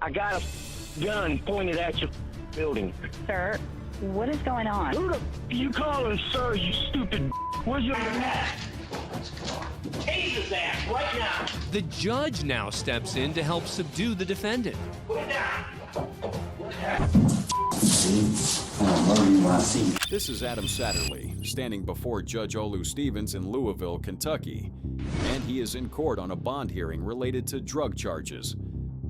I got a gun pointed at your building. Sir, what is going on? Who the you calling, sir, you stupid? Where's your mask? Tase his ass right now. The judge now steps in to help subdue the defendant. Put it down. This is Adam Satterly, standing before Judge Olu Stevens in Louisville, Kentucky, and he is in court on a bond hearing related to drug charges.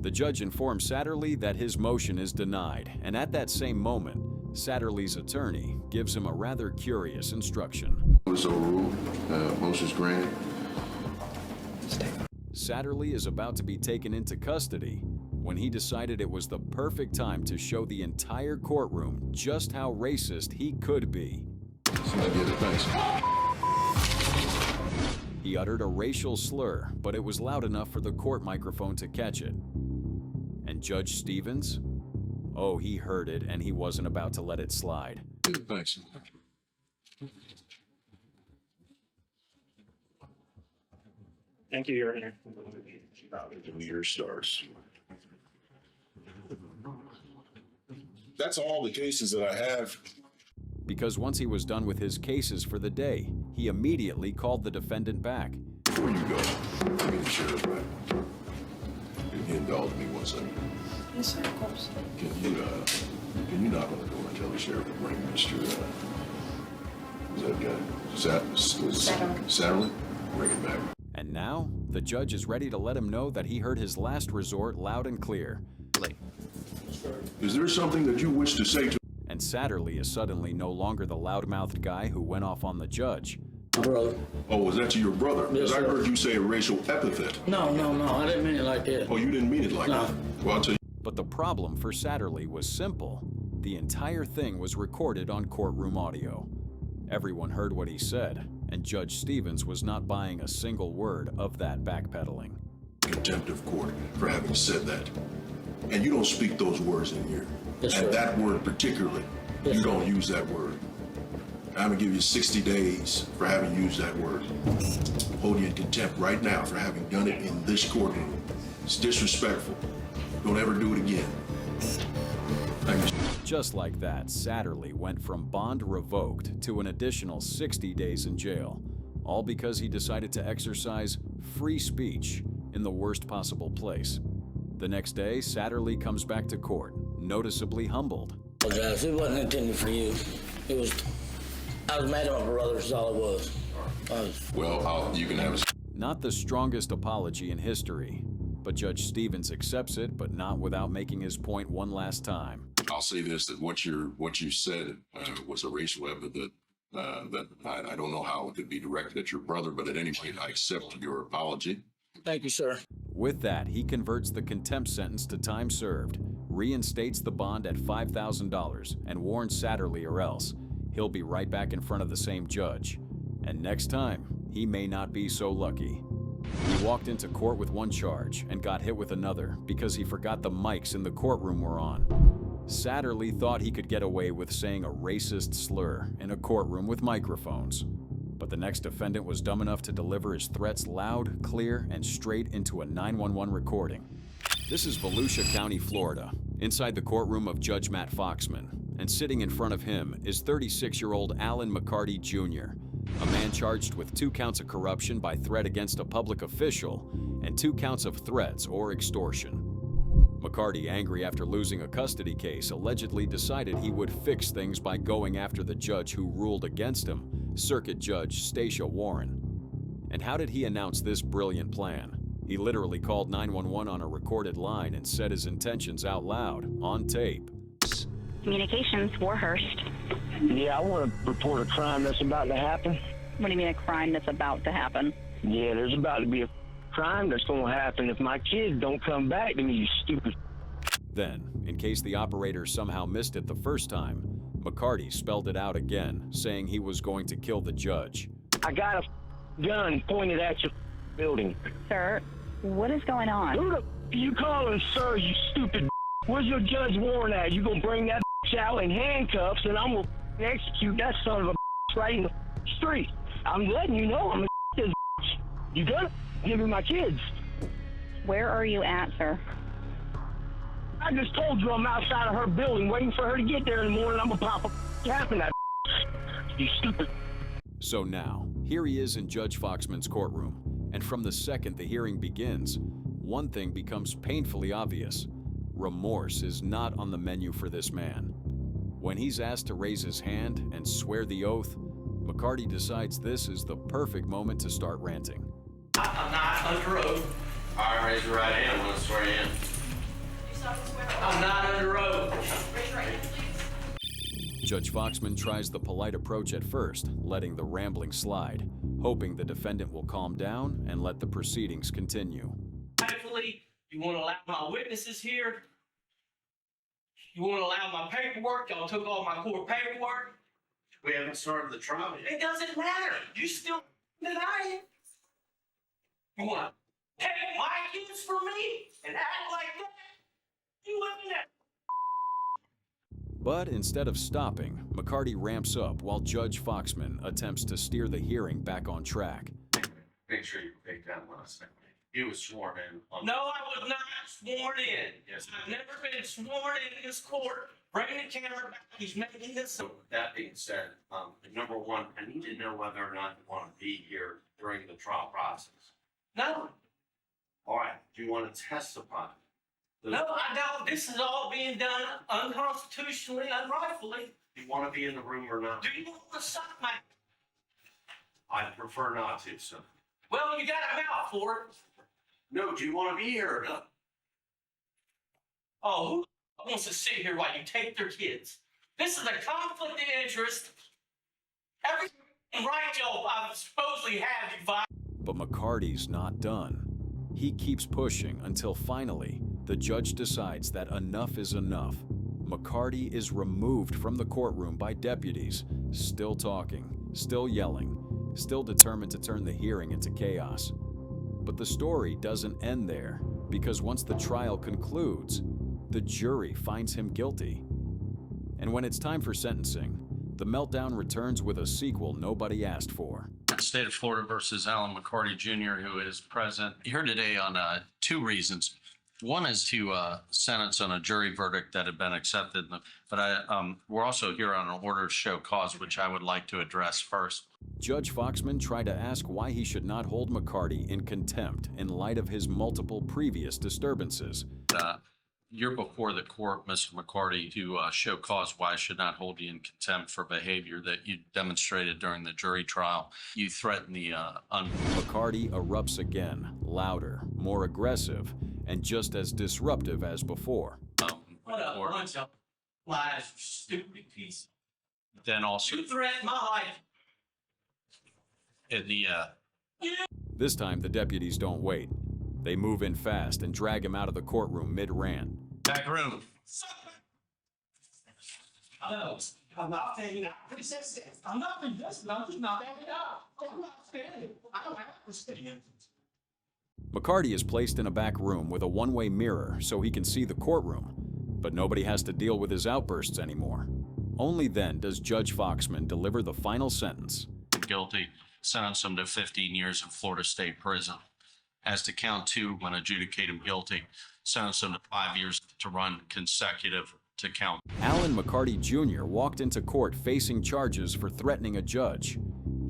The judge informs Satterly that his motion is denied, and at that same moment, Satterly's attorney gives him a rather curious instruction. So ruled, motion's granted. Satterly is about to be taken into custody when he decided it was the perfect time to show the entire courtroom just how racist he could be. He uttered a racial slur, but it was loud enough for the court microphone to catch it. And Judge Stevens? Oh, he heard it, and he wasn't about to let it slide. Thanks. Thank you, Your Honor. Your stars. That's all the cases that I have. Because once he was done with his cases for the day, he immediately called the defendant back. Before you go, give me the sheriff back. Can you indulge me 1 second? Yes, sir, of course. Can you knock on the door and tell the sheriff to bring Mr. Is that guy? Satterly? Bring him back. And now, the judge is ready to let him know that he heard his last resort loud and clear. Is there something that you wish to say to? And Satterly is suddenly no longer the loudmouthed guy who went off on the judge. Brother. Oh, was that to your brother? Because Yes, I sir. heard you say a racial epithet. No, I didn't mean it like that. Oh, you didn't mean it like No. that? Well, I'll tell you. But the problem for Satterly was simple. The entire thing was recorded on courtroom audio. Everyone heard what he said, and Judge Stevens was not buying a single word of that backpedaling. Contempt of court for having said that. And you don't speak those words in here. Yes, and sir. that word particularly, Yes, you sir. don't use that word. I'm gonna give you 60 days for having used that word. Hold you in contempt right now for having done it in this courtroom. It's disrespectful. Don't ever do it again. Thank you. Just like that, Satterly went from bond revoked to an additional 60 days in jail, all because he decided to exercise free speech in the worst possible place. The next day, Satterly comes back to court, noticeably humbled. Apologize. It wasn't intended for you. I was mad at my brother, that's all it was. Well, you can have a... Not the strongest apology in history, but Judge Stevens accepts it, but not without making his point one last time. I'll say this, that what you said was a racial epithet that I don't know how it could be directed at your brother, but at any rate, I accept your apology. Thank you, sir. With that, he converts the contempt sentence to time served, reinstates the bond at $5,000, and warns Satterly or else he'll be right back in front of the same judge. And next time, he may not be so lucky. He walked into court with one charge and got hit with another because he forgot the mics in the courtroom were on. Satterly thought he could get away with saying a racist slur in a courtroom with microphones. But the next defendant was dumb enough to deliver his threats loud, clear, and straight into a 911 recording. This is Volusia County, Florida, inside the courtroom of Judge Matt Foxman, and sitting in front of him is 36-year-old Alan McCarti Jr., a man charged with 2 counts of corruption by threat against a public official and 2 counts of threats or extortion. McCarti, angry after losing a custody case, allegedly decided he would fix things by going after the judge who ruled against him, Circuit Judge Stacia Warren. And how did he announce this brilliant plan? He literally called 911 on a recorded line and said his intentions out loud, on tape. Communications, Warhurst. Yeah, I want to report a crime that's about to happen. What do you mean a crime that's about to happen? Yeah, there's about to be a crime that's going to happen if my kids don't come back to me, you stupid. Then, in case the operator somehow missed it the first time, McCarti spelled it out again, saying he was going to kill the judge. I got a gun pointed at your building. Sir, what is going on? Who the you calling, sir, you stupid? Where's your Judge Warren at? You gonna bring that out in handcuffs and I'm gonna execute that son of a right in the street. I'm letting you know I'm this. You gonna give me my kids? Where are you at, sir? I just told you I'm outside of her building waiting for her to get there in the morning. I'm gonna pop a cap in that. You stupid. So now, here he is in Judge Foxman's courtroom, and from the second the hearing begins, one thing becomes painfully obvious. Remorse is not on the menu for this man. When he's asked to raise his hand and swear the oath, McCarti decides this is the perfect moment to start ranting. I'm not under oath. All right, raise your right hand. I'm going to swear you in. I'm not under oath. Raise your right hand, please. Judge Foxman tries the polite approach at first, letting the rambling slide, hoping the defendant will calm down and let the proceedings continue. Hopefully, you want to allow my witnesses here. You want to allow my paperwork. Y'all took all my court paperwork. We haven't started the trial yet. It doesn't matter. You still deny it. You want to take my kids from me and act like that? You wouldn't that. But instead of stopping, McCarti ramps up while Judge Foxman attempts to steer the hearing back on track. Make sure you take that last thing. He was sworn in. No, I was not sworn in. Yes. I've never been sworn in this court. Bring the camera back. He's making this. So with that being said, number one, I need to know whether or not you want to be here during the trial process. No. All right. Do you want to testify? No, I don't. This is all being done unconstitutionally, unrightfully. Do you want to be in the room or not? Do you want to suck my... I'd prefer not to, sir. Well, you got a mouth for it. No, do you want to be here or not? Oh, who wants to sit here while you take their kids? This is a conflict of interest. Everything right, y'all, I supposedly have you violated. But McCarti's not done. He keeps pushing until finally, the judge decides that enough is enough. McCarti is removed from the courtroom by deputies, still talking, still yelling, still determined to turn the hearing into chaos. But the story doesn't end there, because once the trial concludes, the jury finds him guilty. And when it's time for sentencing, the meltdown returns with a sequel nobody asked for. State of Florida versus Alan McCarti Jr., who is present here today on two reasons. One is to sentence on a jury verdict that had been accepted, but we're also here on an order to show cause, which I would like to address first. Judge Foxman tried to ask why he should not hold McCarti in contempt in light of his multiple previous disturbances. You're before the court, Mr. McCarti, to show cause why I should not hold you in contempt for behavior that you demonstrated during the jury trial. You threatened the McCarti erupts again, louder, more aggressive, and just as disruptive as before. What a bunch of lies, you stupid piece. Then also You threatened my life. in the This time, the deputies don't wait. They move in fast and drag him out of the courtroom mid-rant. back room. No, I'm not taking out resistance. I'm not resisting. I'm just not backing up. I'm not standing. I don't have to stand. McCarti is placed in a back room with a one-way mirror so he can see the courtroom, but nobody has to deal with his outbursts anymore. Only then does Judge Foxman deliver the final sentence. Guilty, sentence him to 15 years in Florida State Prison. As to count two, when adjudicated him guilty, sentence him to 5 years to run consecutive to count. Alan McCarti Jr. walked into court facing charges for threatening a judge.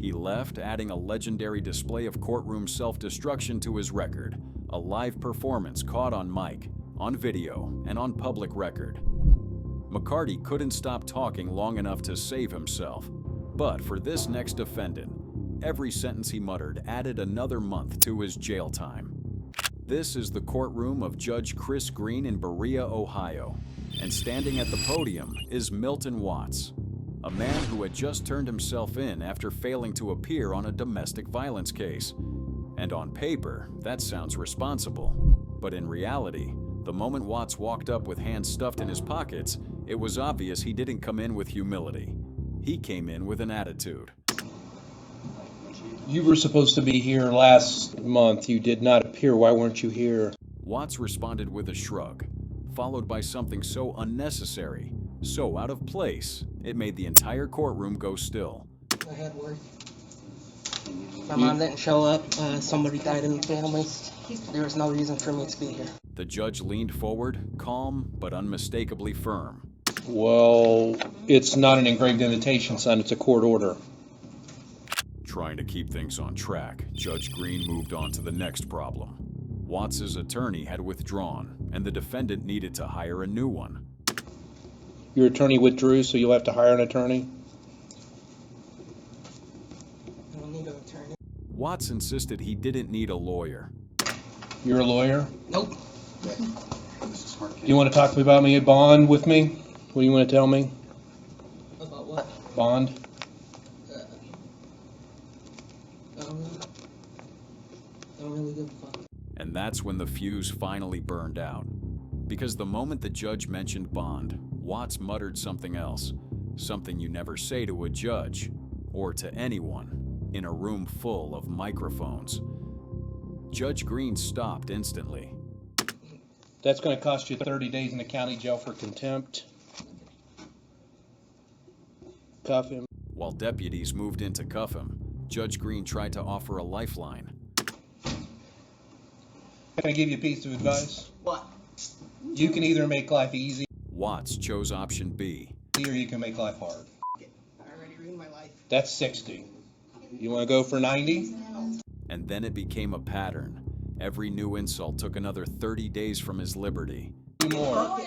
He left, adding a legendary display of courtroom self-destruction to his record, a live performance caught on mic, on video, and on public record. McCarti couldn't stop talking long enough to save himself, but for this next defendant, every sentence he muttered added another month to his jail time. This is the courtroom of Judge Chris Green in Berea, Ohio, and standing at the podium is Milton Watts, a man who had just turned himself in after failing to appear on a domestic violence case. And on paper, that sounds responsible. But in reality, the moment Watts walked up with hands stuffed in his pockets, it was obvious he didn't come in with humility. He came in with an attitude. You were supposed to be here last month. You did not appear. Why weren't you here? Watts responded with a shrug, followed by something so unnecessary, so out of place, it made the entire courtroom go still. I had work. My mom didn't show up. Somebody died in the family. There was no reason for me to be here. The judge leaned forward, calm but unmistakably firm. Well, it's not an engraved invitation, son. It's a court order. Trying to keep things on track, Judge Green moved on to the next problem. Watts' attorney had withdrawn, and the defendant needed to hire a new one. Your attorney withdrew, so you'll have to hire an attorney? I don't need an attorney. Watts insisted he didn't need a lawyer. You're a lawyer? Nope. You want to talk to me about me? Bond with me? What do you want to tell me? About what? Bond? I don't really give a fuck. And that's when the fuse finally burned out. Because the moment the judge mentioned bond, Watts muttered something else. Something you never say to a judge, or to anyone, in a room full of microphones. Judge Green stopped instantly. That's going to cost you 30 days in the county jail for contempt. Cuff him. While deputies moved in to cuff him, Judge Green tried to offer a lifeline. Can I give you a piece of advice? What? You can either make life easy, Watts chose option B. or you can make life hard. I already ruined my life. That's 60. You want to go for 90? And then it became a pattern. Every new insult took another 30 days from his liberty. 2 more.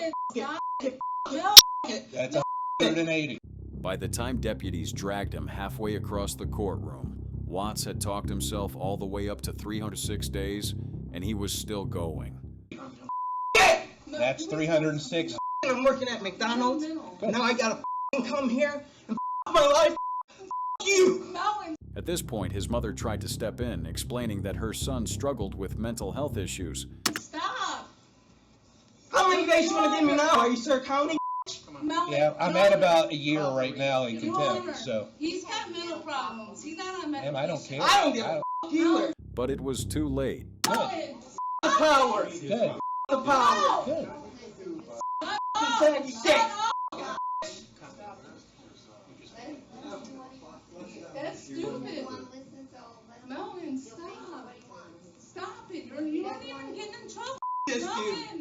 That's 180. By the time deputies dragged him halfway across the courtroom, Watts had talked himself all the way up to 306 days, and he was still going. That's 306. I'm working at McDonald's. Now I gotta come here and my life. You. At this point, his mother tried to step in, explaining that her son struggled with mental health issues. Stop. How many days you want to give me now? Are you Sir County? Yeah, I'm at about a year right now in contempt, so. He's got mental problems. He's not on Ma'am, I don't care. I don't give a either. But it was too late. Good. The power. Good. The power. Good. That's stupid. Melvin, stop. Stop it. You aren't even getting in trouble.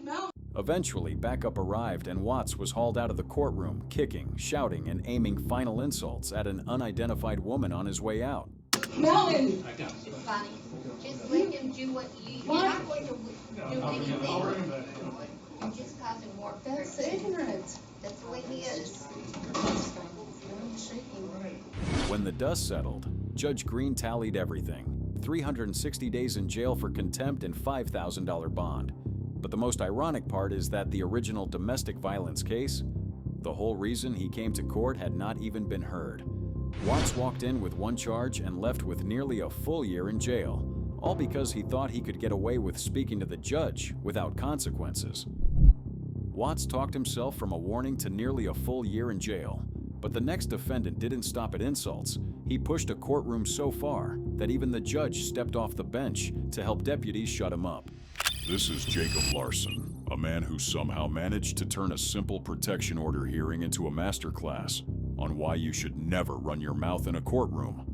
Melvin. Eventually, backup arrived and Watts was hauled out of the courtroom, kicking, shouting, and aiming final insults at an unidentified woman on his way out. Melvin. It's funny. Just let him do what you're not going to do anything. You're just causing more. That's ignorant. That's the way he is. When the dust settled, Judge Green tallied everything. 360 days in jail for contempt and $5,000 bond. But the most ironic part is that the original domestic violence case, the whole reason he came to court had not even been heard. Watts walked in with 1 charge and left with nearly a full year in jail, all because he thought he could get away with speaking to the judge without consequences. Watts talked himself from a warning to nearly a full year in jail, but the next defendant didn't stop at insults. He pushed a courtroom so far that even the judge stepped off the bench to help deputies shut him up. This is Jacob Larson, a man who somehow managed to turn a simple protection order hearing into a masterclass on why you should never run your mouth in a courtroom.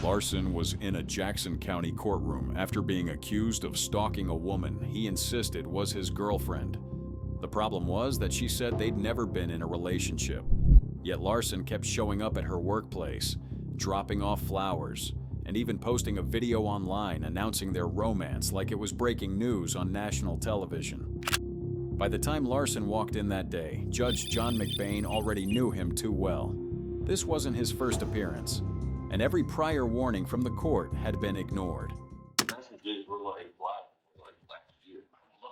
Larson was in a Jackson County courtroom after being accused of stalking a woman he insisted was his girlfriend. The problem was that she said they'd never been in a relationship. Yet Larson kept showing up at her workplace, dropping off flowers, and even posting a video online announcing their romance like it was breaking news on national television. By the time Larson walked in that day, Judge John McBain already knew him too well. This wasn't his first appearance, and every prior warning from the court had been ignored. Messages were like last year.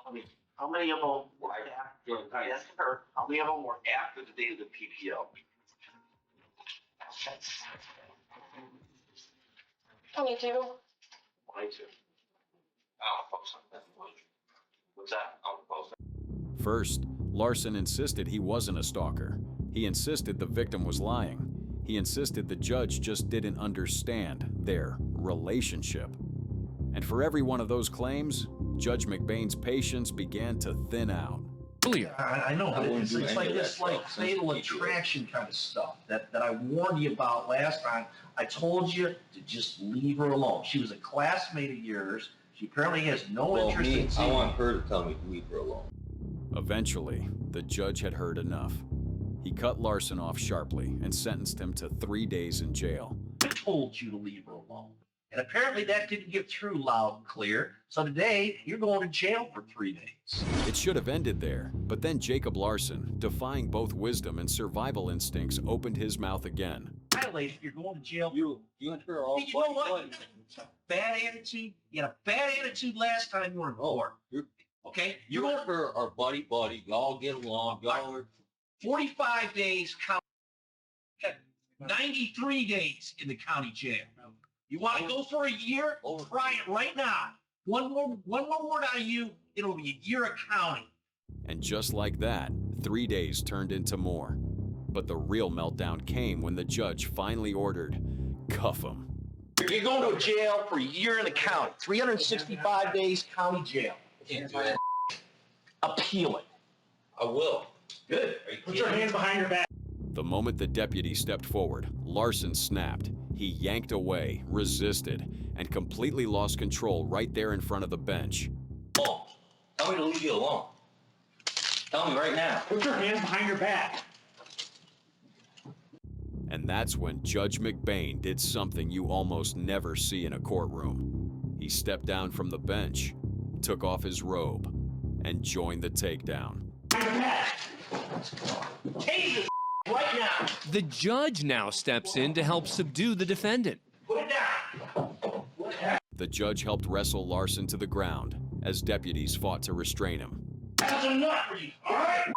I mean, how many of them were after? I asked her, how many of them were after the date of the PPO? 22. 22. I'll post that. What's that? I'll post that. First, Larson insisted he wasn't a stalker. He insisted the victim was lying. He insisted the judge just didn't understand their relationship. And for every one of those claims, Judge McBain's patience began to thin out. I know, but it's like this fatal attraction kind of stuff that I warned you about last time. I told you to just leave her alone. She was a classmate of yours. She apparently has no Well, interest me, in seeing I want her to tell me to leave her alone. Eventually, the judge had heard enough. He cut Larson off sharply and sentenced him to 3 days in jail. I told you to leave her alone. And apparently that didn't get through loud and clear. So today, you're going to jail for 3 days. It should have ended there, but then Jacob Larson, defying both wisdom and survival instincts, opened his mouth again. Violated, you're going to jail. You and her are all Hey, you know what? Bad attitude. You had a bad attitude last time you were in court. Okay? You and her are buddy. Y'all get along. Y'all are 45 days county. 93 days in the county jail. You want to go for a year? Try it right now. One more word out of you, it'll be a year of county. And just like that, 3 days turned into more. But the real meltdown came when the judge finally ordered, cuff him. You're going to jail for a year in the county. 365 days county jail. Appeal it. I will. Good. Put your hands behind your back. The moment the deputy stepped forward, Larson snapped. He yanked away, resisted, and completely lost control right there in front of the bench. Oh, tell me to leave you alone. Tell me right now. Put your hands behind your back. And that's when Judge McBain did something you almost never see in a courtroom. He stepped down from the bench, took off his robe, and joined the takedown. Take it right now. The judge now steps in to help subdue the defendant. Put it down. The judge helped wrestle Larson to the ground as deputies fought to restrain him. That's enough for you, all right?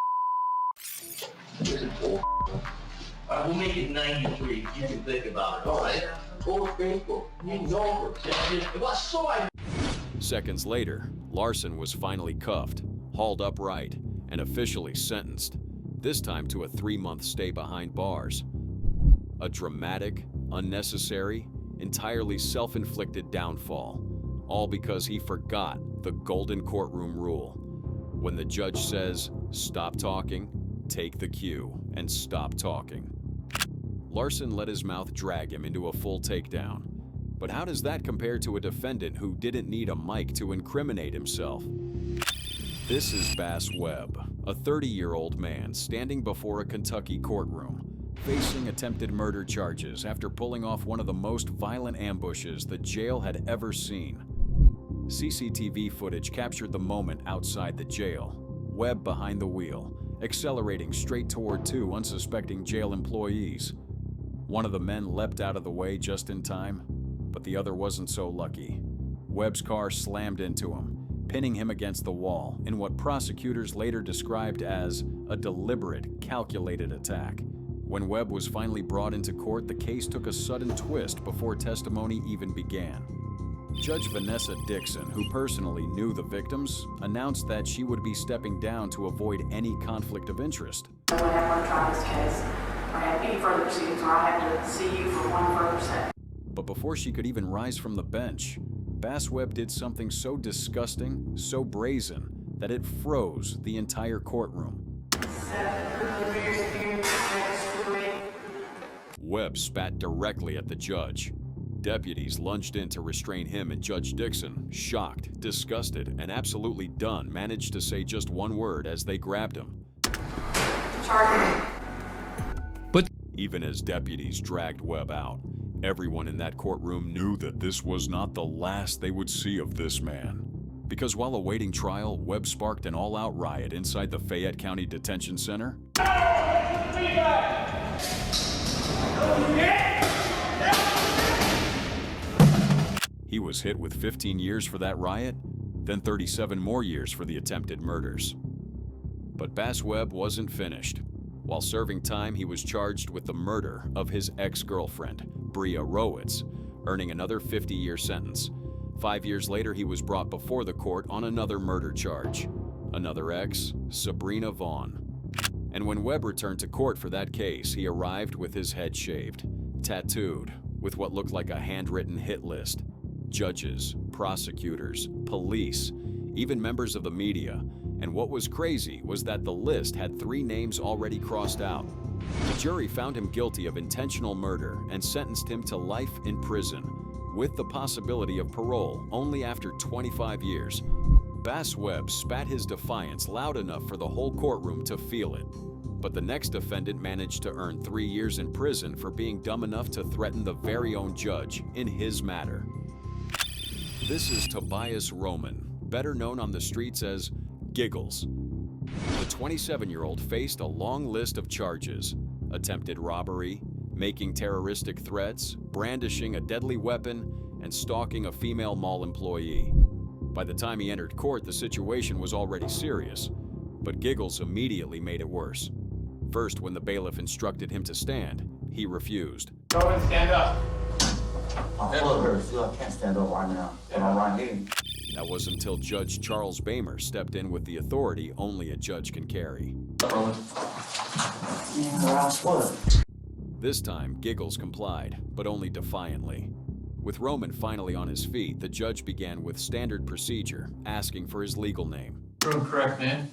We'll make it 93. You can think about it, all right? Go to Facebook. It's over. It was so I... Seconds later, Larson was finally cuffed, hauled upright, and officially sentenced, this time to a 3-month stay behind bars. A dramatic, unnecessary, entirely self-inflicted downfall, all because he forgot the golden courtroom rule. When the judge says, stop talking, take the cue, and stop talking. Larson let his mouth drag him into a full takedown. But how does that compare to a defendant who didn't need a mic to incriminate himself? This is Bass Webb, a 30-year-old man standing before a Kentucky courtroom, facing attempted murder charges after pulling off one of the most violent ambushes the jail had ever seen. CCTV footage captured the moment outside the jail, Webb behind the wheel, accelerating straight toward 2 unsuspecting jail employees. One of the men leapt out of the way just in time, but the other wasn't so lucky. Webb's car slammed into him, pinning him against the wall in what prosecutors later described as a deliberate, calculated attack. When Webb was finally brought into court, the case took a sudden twist before testimony even began. Judge Vanessa Dixon, who personally knew the victims, announced that she would be stepping down to avoid any conflict of interest. I would have to try this case. I have any further proceedings where I have to see you for one further step. But before she could even rise from the bench, Bass Webb did something so disgusting, so brazen, that it froze the entire courtroom. Webb spat directly at the judge. Deputies lunged in to restrain him, and Judge Dixon, shocked, disgusted, and absolutely done, managed to say just one word as they grabbed him. But even as deputies dragged Webb out, everyone in that courtroom knew that this was not the last they would see of this man. Because while awaiting trial, Webb sparked an all-out riot inside the Fayette County Detention Center. He was hit with 15 years for that riot, then 37 more years for the attempted murders. But Bass Webb wasn't finished. While serving time, he was charged with the murder of his ex-girlfriend, Bria Rowitz, earning another 50-year sentence. 5 years later, he was brought before the court on another murder charge. Another ex, Sabrina Vaughn. And when Webb returned to court for that case, he arrived with his head shaved, tattooed, with what looked like a handwritten hit list. Judges, prosecutors, police, even members of the media. And what was crazy was that the list had 3 names already crossed out. The jury found him guilty of intentional murder and sentenced him to life in prison. with the possibility of parole only after 25 years. Bass Webb spat his defiance loud enough for the whole courtroom to feel it. But the next defendant managed to earn 3 years in prison for being dumb enough to threaten the very own judge in his matter. This is Tobias Roman, better known on the streets as Giggles. The 27-year-old faced a long list of charges: attempted robbery, making terroristic threats, brandishing a deadly weapon, and stalking a female mall employee. By the time he entered court, the situation was already serious, but Giggles immediately made it worse. First, when the bailiff instructed him to stand, he refused. Roman, stand up. I can't stand up right now. I'm right here. That was until Judge Charles Bamer stepped in with the authority only a judge can carry. This time, Giggles complied, but only defiantly. With Roman finally on his feet, the judge began with standard procedure, asking for his legal name. Correct, man.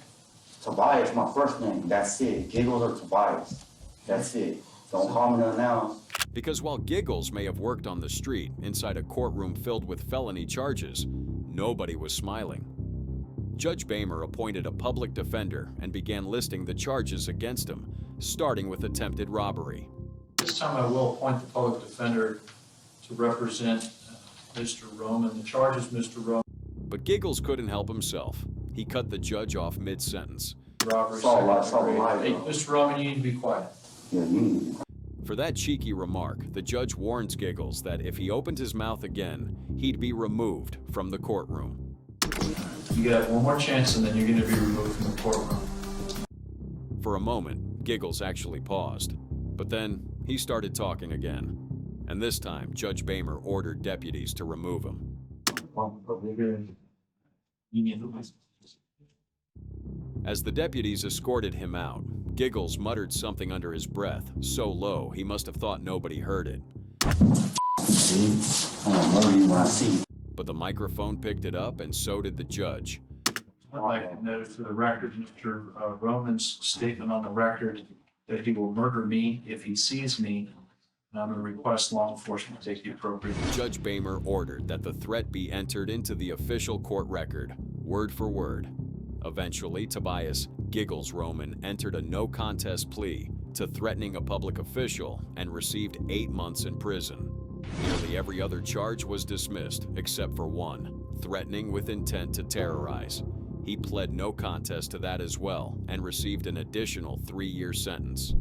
Tobias, my first name. That's it. Giggles or Tobias. That's it. Don't call me nothing else. Because while Giggles may have worked on the street inside a courtroom filled with felony charges, nobody was smiling. Judge Bamer appointed a public defender and began listing the charges against him, starting with attempted robbery. This time I will appoint the public defender to represent Mr. Roman. The charges, Mr. Roman. But Giggles couldn't help himself. He cut the judge off mid-sentence. Robbery. Hey, Mr. Roman, you need to be quiet. For that cheeky remark, the judge warns Giggles that if he opened his mouth again, he'd be removed from the courtroom. You got one more chance and then you're going to be removed from the courtroom. For a moment, Giggles actually paused, but then he started talking again. And this time, Judge Bamer ordered deputies to remove him. As the deputies escorted him out, Giggles muttered something under his breath, so low he must have thought nobody heard it. But the microphone picked it up, and so did the judge. I'd like to note for the record, Mr. Roman's statement on the record that he will murder me if he sees me, and I'm going to request law enforcement to take the appropriate. Judge Bamer ordered that the threat be entered into the official court record, word for word. Eventually, Tobias Giggles Roman entered a no-contest plea to threatening a public official and received 8 months in prison. Nearly every other charge was dismissed, except for one, threatening with intent to terrorize. He pled no contest to that as well and received an additional 3-year sentence.